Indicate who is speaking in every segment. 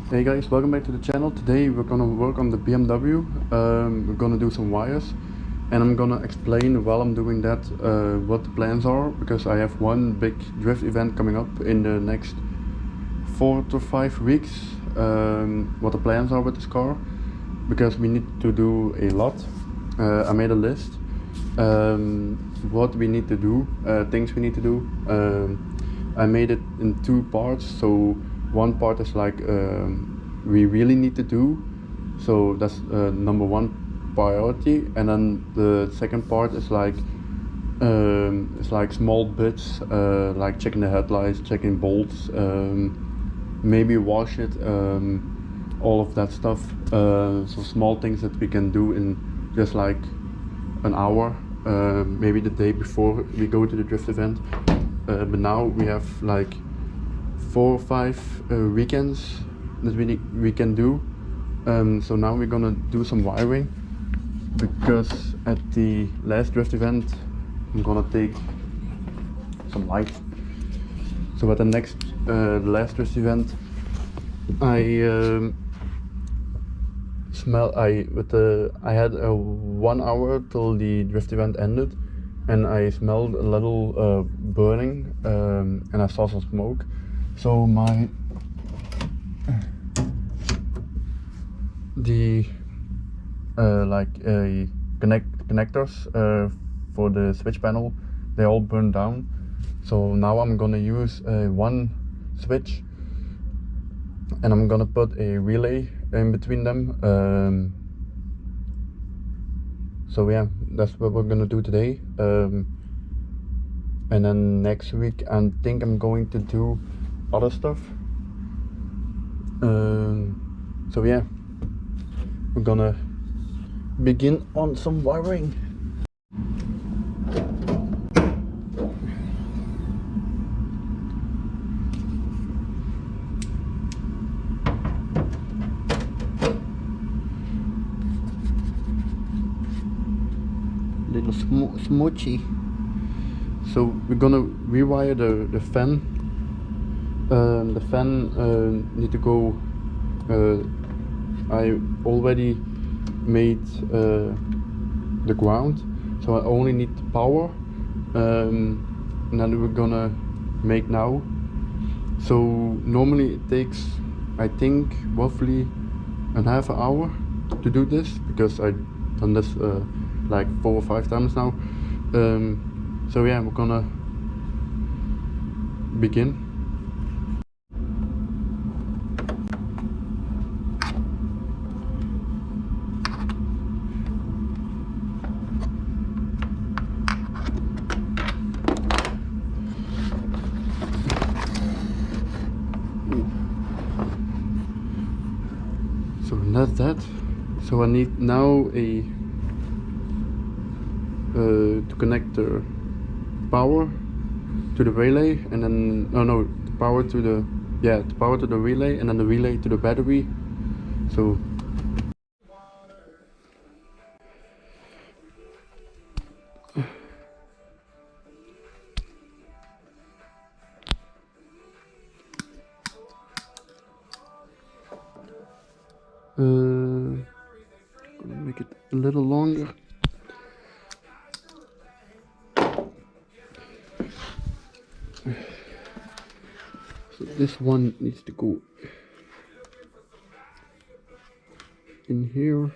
Speaker 1: Hey guys, welcome back to the channel. Today we're gonna work on the BMW. We're gonna do some wires, and I'm gonna explain while I'm doing that what the plans are, because I have one big drift event coming up in the next 4 to 5 weeks. What the plans are with this car, because we need to do a lot. I made a list. What we need to do, things we need to do. I made it in 2 parts. So one part is like we really need to do, so that's number 1 priority, and then the second part is like it's like small bits, like checking the headlights, checking bolts, maybe wash it, all of that stuff. So small things that we can do in just like an hour, maybe the day before we go to the drift event. But now we have like 4 or 5 weekends that we can do. So now we're gonna do some wiring, because at the last drift event I'm gonna take some light. So at the next last drift event I had 1 hour till the drift event ended, and I smelled a little burning, and I saw some smoke. So connectors for the switch panel, they all burned down. So now I'm gonna use one switch, and I'm gonna put a relay in between them. So yeah, that's what we're gonna do today. And then next week I think I'm going to do other stuff. So yeah, we're gonna begin on some wiring. Little smoochy. So we're gonna rewire the fan. The fan need to go. I already made the ground, so I only need the power, and then we're gonna make now. So normally it takes, I think, roughly a half an hour to do this, because I've done this like 4 or 5 times now. So yeah, we're gonna begin. So that's that. So I need now a to connect the power to the relay, and then the power to the relay, and then the relay to the battery. So gonna make it a little longer. So this one needs to go in here.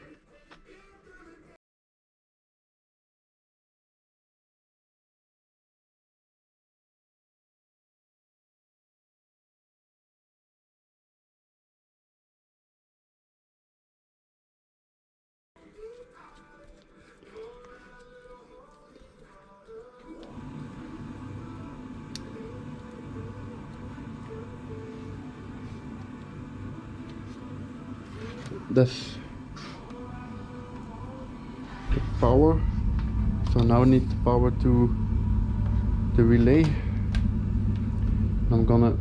Speaker 1: That's the power. So now I need the power to the relay. I'm gonna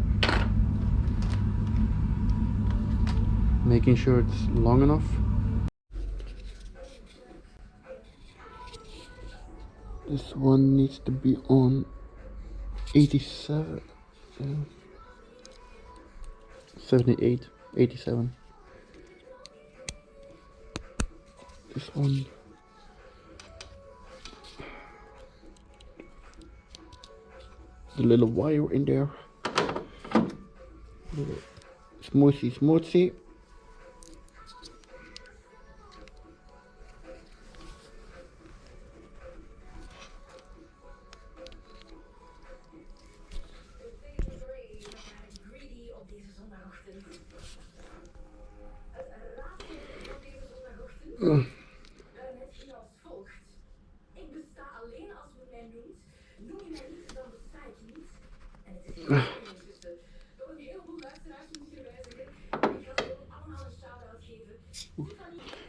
Speaker 1: making sure it's long enough. This one needs to be on 87, 78. 87. This one. The little wire in there. Smoothy, smoothy.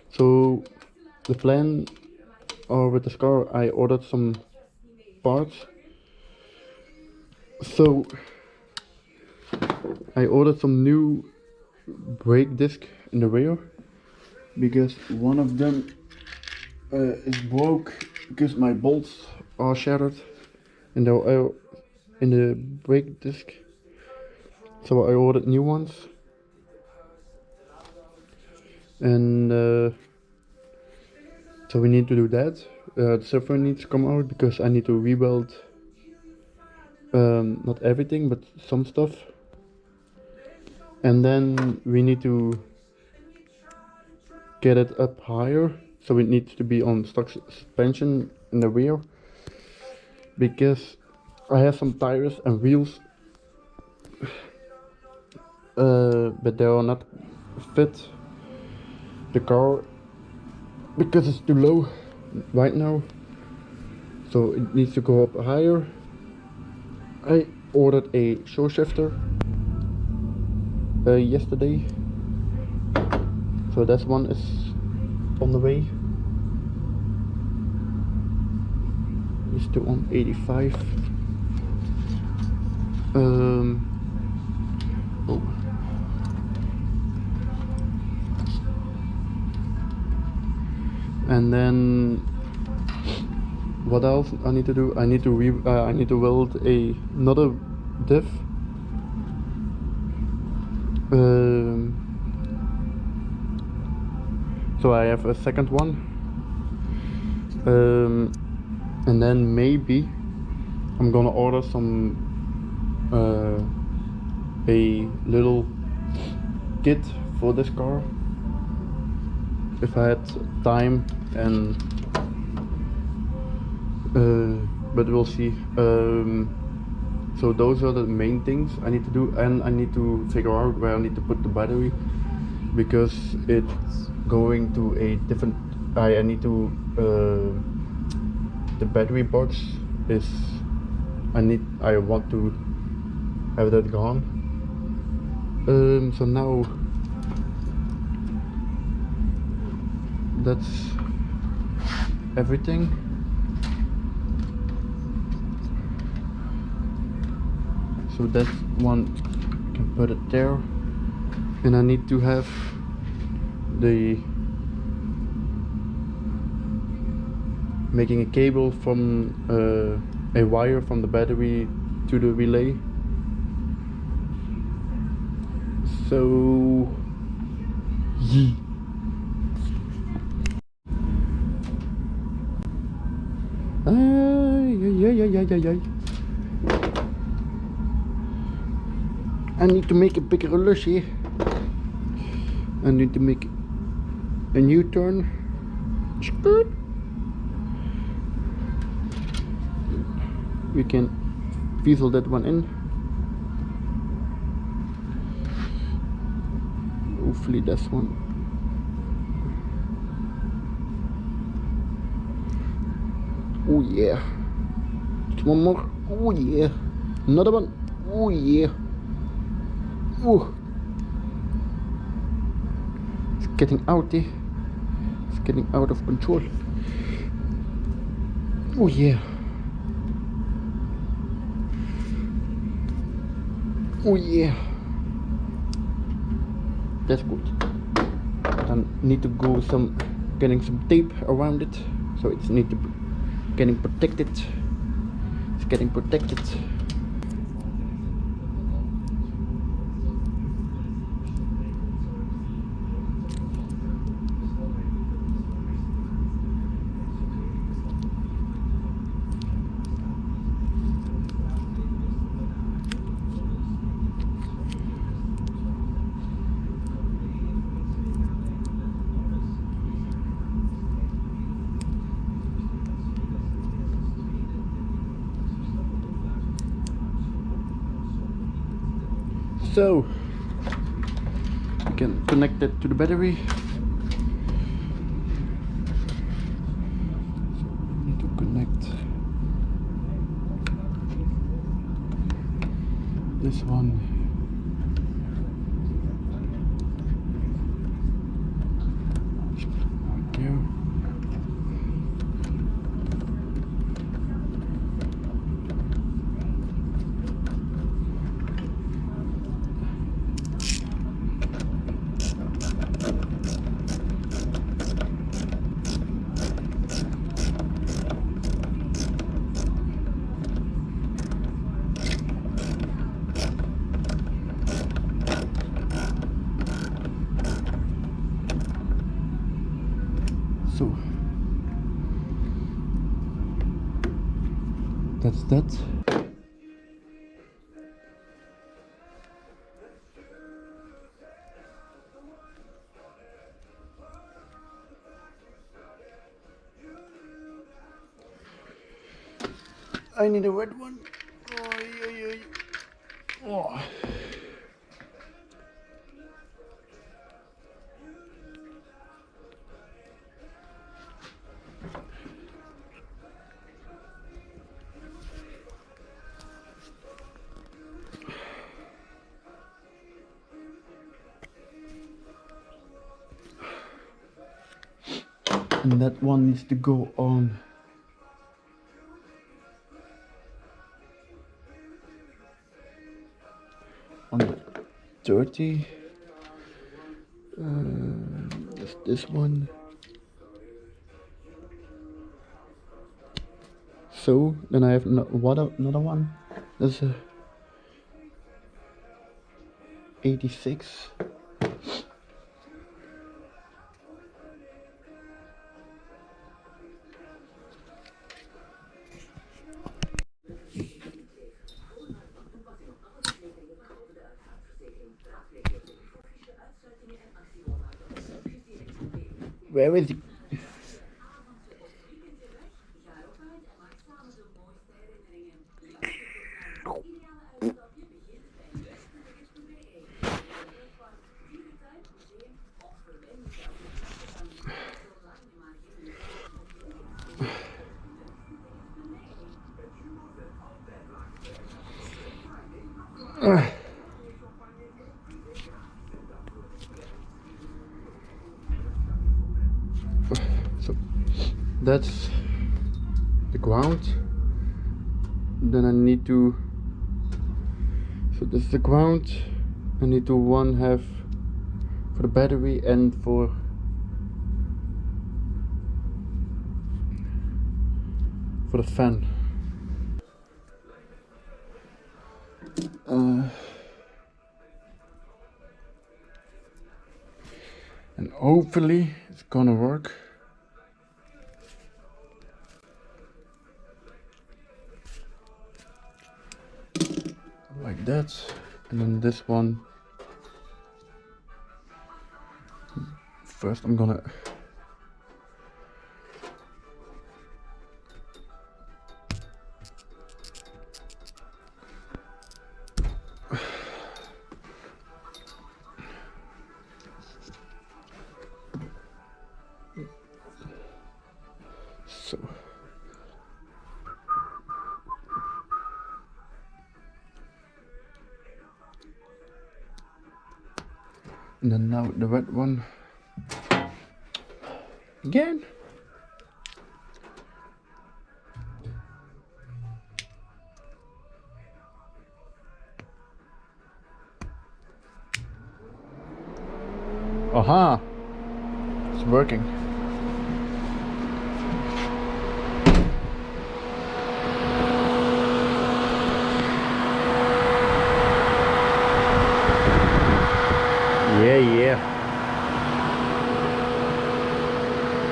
Speaker 1: So the plan, or with the car, I ordered some parts. So I ordered some new brake disc in the rear because one of them is broke because my bolts are shattered in the brake disc. So I ordered new ones, and so we need to do that. The software needs to come out because I need to rebuild not everything but some stuff, and then we need to get it up higher, so it needs to be on stock suspension in the rear because I have some tires and wheels but they are not fit the car because it's too low right now, so it needs to go up higher. I ordered a show shifter yesterday, so that one is on the way. It's still on 85. Oh. And then what else I need to do? I need to weld another diff. So I have a second one, and then maybe I'm gonna order some a little kit for this car if I had time, and but we'll see. So those are the main things I need to do, and I need to figure out where I need to put the battery because it's going to a different. I need to the battery box is I want to have that gone. So now that's everything. So that one, I can put it there, and I need to have making a cable from a wire from the battery to the relay. So yeah. I need to make a bigger lushy. I need to make a U-turn. Skirt. We can weasel that one in. Hopefully this one. Oh yeah. Just one more. Oh yeah. Another one. Oh yeah. Ooh. It's getting out there. It's getting out of control. Oh yeah. Oh yeah. That's good. I need to go getting some tape around it, so it's need to be getting protected. It's getting protected. So we can connect it to the battery. So we need to connect this one. Right there. So that's that. I need a red one. Oh. And that one needs to go on the 30. That's this one. So then I have another one. That's a 86. Where is he? So that's the ground. Then I need to, so this is the ground. I need to one have for the battery and for the fan. And hopefully it's gonna work. Like that. And then this one. First I'm gonna so and then now the red one again. Aha! It's working. Yeah.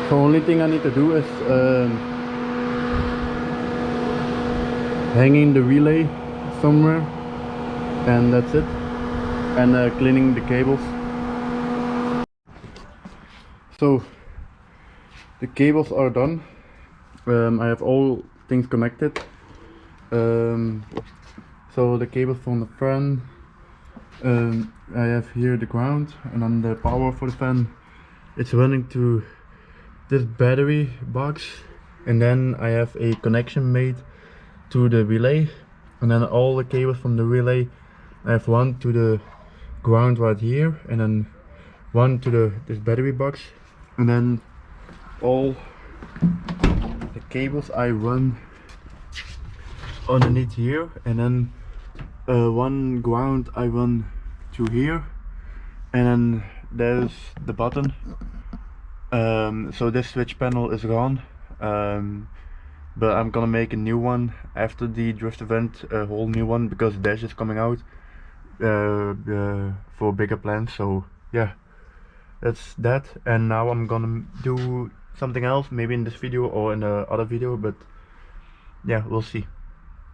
Speaker 1: The only thing I need to do is hanging the relay somewhere, and that's it. And cleaning the cables. So the cables are done. I have all things connected. So the cables from the fan, I have here the ground, and then the power for the fan, it's running to this battery box, and then I have a connection made to the relay, and then all the cables from the relay, I have one to the ground right here, and then one to this battery box, and then all the cables I run underneath here, and then one ground I run to here, and then there's the button. So this switch panel is gone, but I'm gonna make a new one after the drift event, a whole new one, because Dash is coming out for bigger plans. So yeah, that's that. And now I'm gonna do something else, maybe in this video or in the other video, but yeah, we'll see.